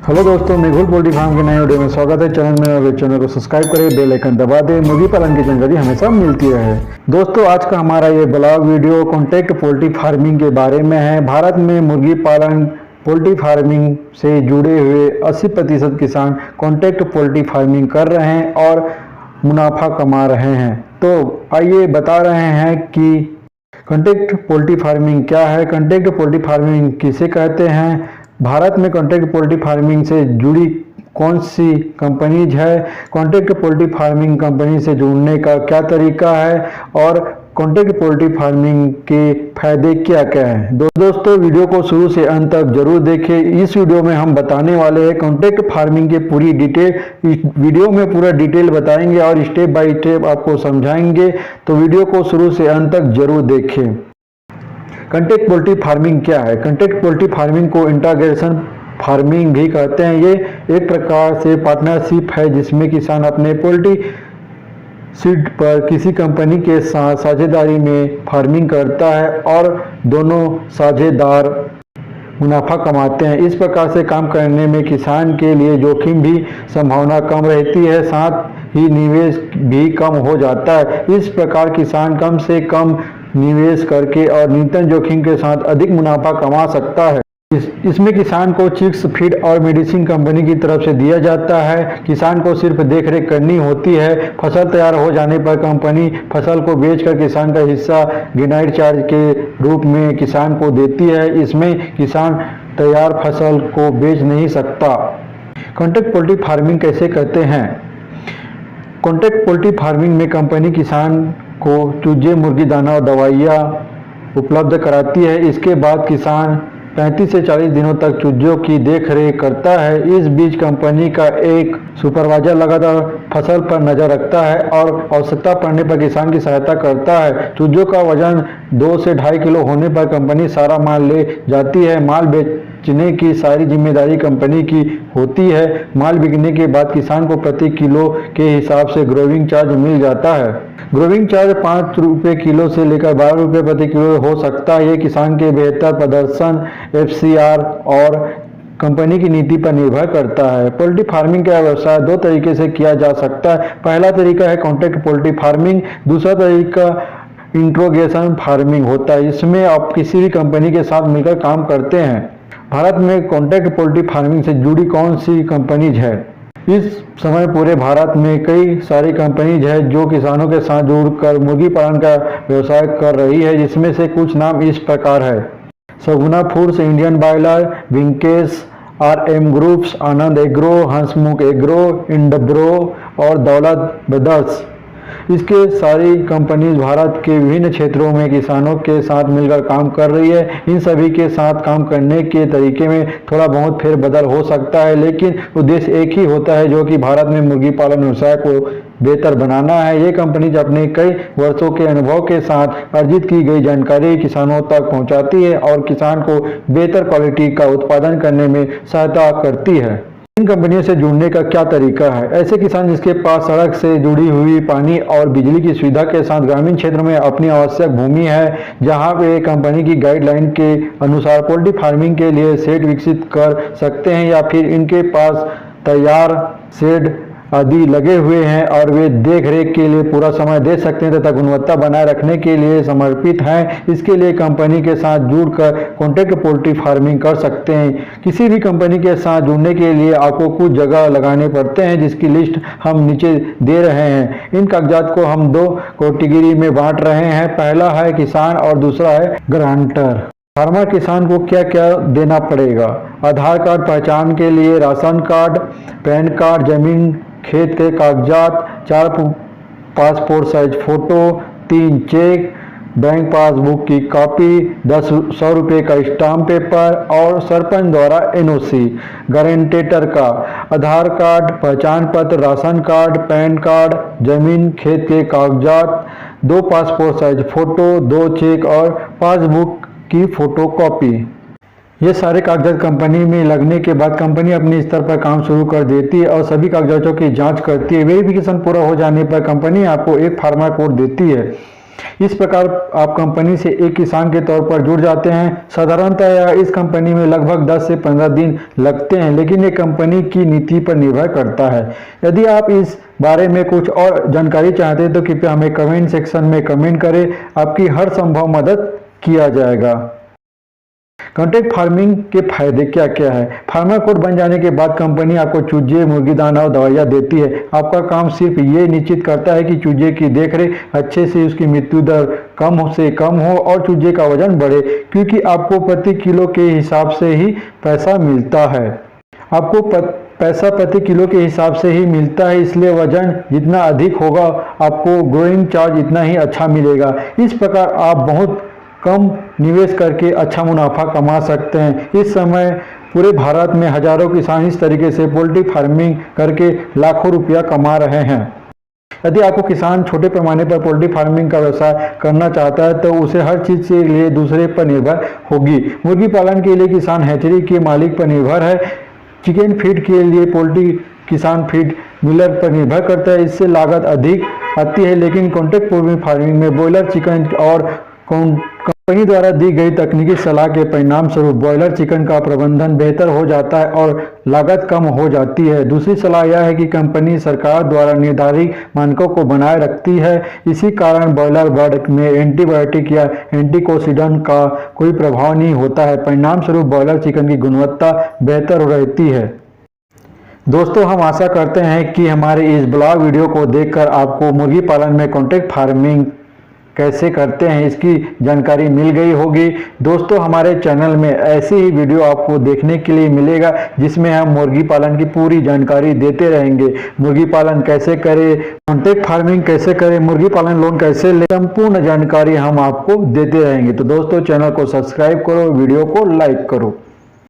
Hello दोस्तों, मेघुल poultry farm के नए वीडियो में स्वागत है। चैनल में अगर चैनल को सब्सक्राइब करें, बेल आइकन दबा दें, मुर्गी पालन की जानकारी हमेशा मिलती रहे। दोस्तों, आज का हमारा ये blog video contact poultry farming के बारे में है। भारत में मुर्गी पालन पोल्ट्री फार्मिंग से जुड़े हुए 80% किसान कॉन्टैक्ट पोल्ट्री फार्मिंग कर रहे हैं और मुनाफा कमा रहे हैं। तो आइए बता रहे हैं कि कॉन्टैक्ट पोल्ट्री फार्मिंग क्या है, कॉन्टैक्ट पोल्ट्री फार्मिंग किसे कहते हैं, भारत में कॉन्टैक्ट पोल्ट्री फार्मिंग से जुड़ी कौन सी कंपनीज है, कॉन्टैक्ट पोल्ट्री फार्मिंग कंपनी से जुड़ने का क्या तरीका है और कॉन्टैक्ट पोल्ट्री फार्मिंग के फायदे क्या क्या हैं। दोस्तों, वीडियो को शुरू से अंत तक जरूर देखें। इस वीडियो में हम बताने वाले हैं कॉन्टैक्ट फार्मिंग के पूरी डिटेल। इस वीडियो में पूरा डिटेल बताएंगे और स्टेप बाय स्टेप आपको समझाएंगे, तो वीडियो को शुरू से अंत तक जरूर देखें। कॉन्टैक्ट पोल्ट्री फार्मिंग क्या है? कॉन्टैक्ट पोल्ट्री फार्मिंग को इंटीग्रेशन फार्मिंग भी कहते हैं। ये एक प्रकार से पार्टनरशिप है जिसमें किसान अपने पोल्ट्री सीड पर किसी कंपनी के साथ साझेदारी में फार्मिंग करता है और दोनों साझेदार मुनाफा कमाते हैं। इस प्रकार से काम करने में किसान के लिए जोखिम भी संभावना कम रहती है, साथ ही निवेश भी कम हो जाता है। इस प्रकार किसान कम से कम निवेश करके और न्यूनतम जोखिम के साथ अधिक मुनाफा कमा सकता है। इसमें किसान को चिक्स फीड और मेडिसिन कंपनी की तरफ से दिया जाता है। किसान को सिर्फ देखरेख करनी होती है। फसल तैयार हो जाने पर कंपनी फसल को बेचकर किसान का हिस्सा ग्रेनाइट चार्ज के रूप में किसान को देती है। इसमें किसान तैयार फसल को बेच नहीं सकता। कॉन्टैक्ट पोल्ट्री फार्मिंग कैसे करते हैं? कॉन्टैक्ट पोल्ट्री फार्मिंग में कंपनी किसान को चूजे, मुर्गी दाना और दवाइयाँ उपलब्ध कराती है। इसके बाद किसान 35 से 40 दिनों तक चूजों की देखरेख करता है। इस बीच कंपनी का एक सुपरवाइजर लगातार फसल पर नजर रखता है और आवश्यकता पड़ने पर किसान की सहायता करता है। चूजों का वजन 2 से 2.5 किलो होने पर कंपनी सारा माल ले जाती है। माल बेचने की सारी जिम्मेदारी कंपनी की होती है। माल बिकने के बाद किसान को प्रति किलो के हिसाब से ग्रोविंग चार्ज मिल जाता है। ग्रोविंग चार्ज 5 रुपये किलो से लेकर 12 रुपये प्रति किलो हो सकता है। ये किसान के बेहतर प्रदर्शन, FCR और कंपनी की नीति पर निर्भर करता है। पोल्ट्री फार्मिंग का व्यवसाय 2 तरीके से किया जा सकता है। पहला तरीका है कॉन्टैक्ट पोल्ट्री फार्मिंग, दूसरा तरीका इंटीग्रेशन फार्मिंग होता है। इसमें आप किसी भी कंपनी के साथ मिलकर काम करते हैं। भारत में कॉन्टैक्ट पोल्ट्री फार्मिंग से जुड़ी कौन सी कंपनीज है? इस समय पूरे भारत में कई सारी कंपनीज है जो किसानों के साथ जुड़कर मुर्गी पालन का व्यवसाय कर रही है, जिसमें से कुछ नाम इस प्रकार है: Saguna foods, Indian broiler, Venky's, RM groups, Anand agro, Hansmukh agro, Indbro और दौलत ब्रदर्स। इसके सारी कंपनीज भारत के विभिन्न क्षेत्रों में किसानों के साथ मिलकर काम कर रही है। इन सभी के साथ काम करने के तरीके में थोड़ा बहुत फेरबदल हो सकता है, लेकिन उद्देश्य एक ही होता है, जो कि भारत में मुर्गी पालन व्यवसाय को बेहतर बनाना है। ये कंपनीज अपने कई वर्षों के अनुभव के साथ अर्जित की गई जानकारी किसानों तक पहुंचाती है और किसान को बेहतर क्वालिटी का उत्पादन करने में सहायता करती है। इन कंपनियों से जुड़ने का क्या तरीका है? ऐसे किसान जिसके पास सड़क से जुड़ी हुई पानी और बिजली की सुविधा के साथ ग्रामीण क्षेत्र में अपनी आवश्यक भूमि है, जहां वे कंपनी की गाइडलाइन के अनुसार पोल्ट्री फार्मिंग के लिए शेड विकसित कर सकते हैं, या फिर इनके पास तैयार शेड आदि लगे हुए हैं और वे देख रेख के लिए पूरा समय दे सकते हैं तथा गुणवत्ता बनाए रखने के लिए समर्पित हैं। इसके लिए कंपनी के साथ जुड़कर कॉन्टैक्ट पोल्ट्री फार्मिंग कर सकते हैं। किसी भी कंपनी के साथ जुड़ने के लिए आपको कुछ जगह लगाने पड़ते हैं, जिसकी लिस्ट हम नीचे दे रहे हैं। इन कागजात को हम 2 कैटेगरी में बांट रहे हैं। पहला है किसान और दूसरा है गारंटर। फार्मर किसान को क्या क्या देना पड़ेगा? आधार कार्ड पहचान के लिए, राशन कार्ड, पैन कार्ड, जमीन खेत के कागजात, 4 passport size photo, 3 cheque, bank passbook की कॉपी, 100 रुपये का स्टाम्प पेपर और सरपंच द्वारा NOC। गारंटेटर का आधार कार्ड, पहचान पत्र, राशन कार्ड, पैन कार्ड, जमीन खेत के कागजात, 2 पासपोर्ट साइज फोटो, 2 चेक और पासबुक की फोटोकॉपी। ये सारे कागजात कंपनी में लगने के बाद कंपनी अपने स्तर पर काम शुरू कर देती है और सभी कागजातों की जांच करती है। वेरिफिकेशन पूरा हो जाने पर कंपनी आपको एक फार्मर कोड देती है। इस प्रकार आप कंपनी से एक किसान के तौर पर जुड़ जाते हैं। साधारणतः इस कंपनी में लगभग 10 से 15 दिन लगते हैं, लेकिन ये कंपनी की नीति पर निर्भर करता है। यदि आप इस बारे में कुछ और जानकारी चाहते हैं तो कृपया हमें कमेंट सेक्शन में कमेंट करें, आपकी हर संभव मदद किया जाएगा। कॉन्ट्रैक्ट फार्मिंग के फायदे क्या क्या है? फार्मर कोड बन जाने के बाद कंपनी आपको चूजे, मुर्गी दाना और दवाइयाँ देती है। आपका काम सिर्फ ये निश्चित करता है कि चूजे की देखरेख अच्छे से, उसकी मृत्यु दर कम से कम हो और चूजे का वजन बढ़े, क्योंकि आपको प्रति किलो के हिसाब से ही पैसा मिलता है। आपको पैसा प्रति किलो के हिसाब से ही मिलता है, इसलिए वजन जितना अधिक होगा आपको ग्रोइंग चार्ज इतना ही अच्छा मिलेगा। इस प्रकार आप बहुत कम निवेश करके अच्छा मुनाफा कमा सकते हैं। इस समय पूरे भारत में हजारों किसान इस तरीके से पोल्ट्री फार्मिंग करके लाखों रुपया कमा रहे हैं। यदि आपको किसान छोटे पैमाने पर पोल्ट्री फार्मिंग का व्यवसाय करना चाहता है तो उसे हर चीज के लिए दूसरे पर निर्भर होगी। मुर्गी पालन के लिए किसान हैचरी के मालिक पर निर्भर है। चिकन फीड के लिए पोल्ट्री किसान फीड मिलर पर निर्भर करता है, इससे लागत अधिक आती है। लेकिन कॉन्ट्रैक्ट पोल्ट्री फार्मिंग में ब्रॉयलर चिकन और कंपनी द्वारा दी गई तकनीकी सलाह के परिणाम स्वरूप ब्रॉयलर चिकन का प्रबंधन बेहतर हो जाता है और लागत कम हो जाती है। दूसरी सलाह यह है कि कंपनी सरकार द्वारा निर्धारित मानकों को बनाए रखती है। इसी कारण ब्रॉयलर बर्ड में एंटीबायोटिक या एंटीकोसिडन का कोई प्रभाव नहीं होता है। परिणाम स्वरूप ब्रॉयलर चिकन की गुणवत्ता बेहतर रहती है। दोस्तों, हम आशा करते हैं कि हमारे इस ब्लॉग वीडियो को देखकर आपको मुर्गी पालन में कॉन्ट्रैक्ट फार्मिंग कैसे करते हैं इसकी जानकारी मिल गई होगी। दोस्तों, हमारे चैनल में ऐसी ही वीडियो आपको देखने के लिए मिलेगा जिसमें हम मुर्गी पालन की पूरी जानकारी देते रहेंगे। मुर्गी पालन कैसे करें, कॉन्ट्रैक्ट फार्मिंग कैसे करें, मुर्गी पालन लोन कैसे ले, संपूर्ण जानकारी हम आपको देते रहेंगे। तो दोस्तों, चैनल को सब्सक्राइब करो, वीडियो को लाइक करो।